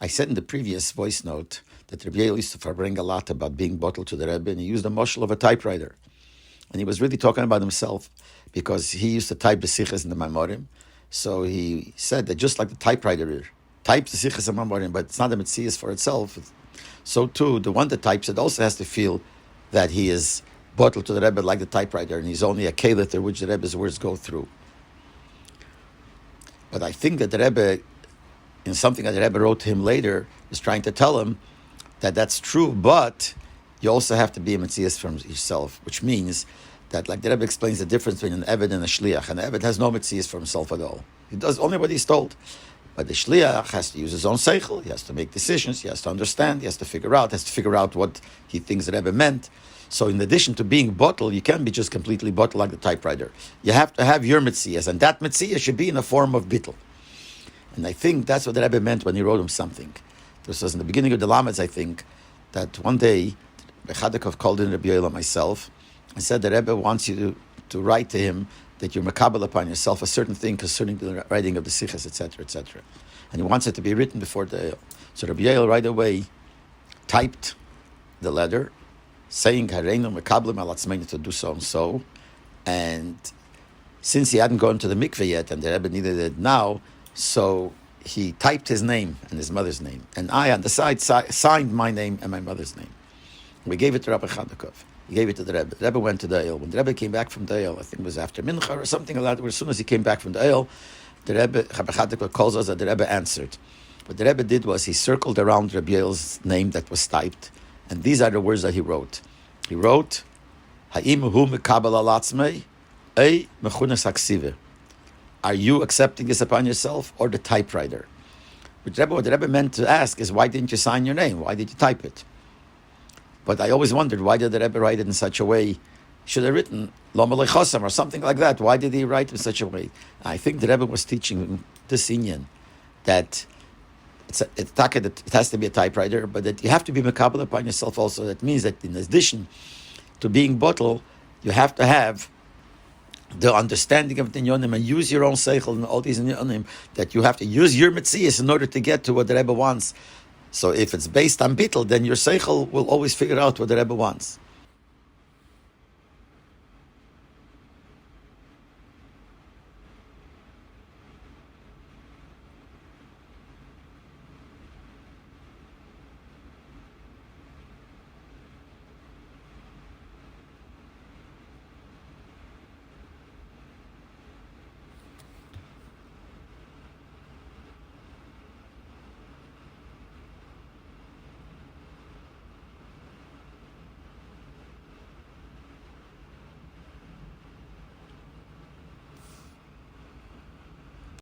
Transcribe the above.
I said in the previous voice note that Rabbi Leibel used to bring a lot about being bottled to the Rebbe, and he used the mashal of a typewriter. And he was really talking about himself because he used to type the sichas in the Maimorim. So he said that just like the typewriter types the sichas in Maimorim, but it's not a metzias for itself, so too, the one that types it also has to feel that he is bottled to the Rebbe like the typewriter, and he's only a kelet through which the Rebbe's words go through. But I think that the Rebbe, in something that the Rebbe wrote to him later, is trying to tell him that that's true, but you also have to be a metzias from yourself, which means that, like the Rebbe explains the difference between an Eved and a Shliach. An Eved has no metzias for himself at all. He does only what he's told. But the Shliach has to use his own seichel, he has to make decisions, he has to understand, he has to figure out what he thinks the Rebbe meant. So in addition to being bottled, you can't be just completely bottled like the typewriter. You have to have your metzias, and that metzias should be in the form of bittul. And I think that's what the Rebbe meant when he wrote him something. This was in the beginning of the Lameds, I think, that one day, Bechadikov called in Rabbi Yoel and myself, and said the Rebbe wants you to write to him that you're makabel upon yourself a certain thing concerning the writing of the sichas, etc., etc. And he wants it to be written before the Yoel. So Rabbi Yoel right away typed the letter, saying Hareinu makabel alatzmeinu to do so and so. And since he hadn't gone to the mikveh yet, and the Rebbe needed it now, so he typed his name and his mother's name. And I, on the side, signed my name and my mother's name. We gave it to Rabbi Chadakov. He gave it to the Rebbe. The Rebbe went to the Yoel. When the Rebbe came back from the Yoel, I think it was after Mincha or something like that, as soon as he came back from the Yoel, the Rebbe, Rabbi Chadakov calls us that the Rebbe answered. What the Rebbe did was he circled around Rabbi Yoel's name that was typed, and these are the words that he wrote. He wrote, Ha'im hu mekabel alatzmei, ei mechunas haksive. Are you accepting this upon yourself or the typewriter? What the Rebbe meant to ask is, why didn't you sign your name? Why did you type it? But I always wondered, why did the Rebbe write it in such a way? Should have written Lo Melech Chosam or something like that. Why did he write it in such a way? I think the Rebbe was teaching this inyan that it has to be a typewriter, but that you have to be makabel upon yourself also. That means that in addition to being bottle, you have to have the understanding of the Inyonim and use your own seichel and all these Inyonim, that you have to use your metzias in order to get to what the Rebbe wants. So if it's based on bittul, then your seichel will always figure out what the Rebbe wants.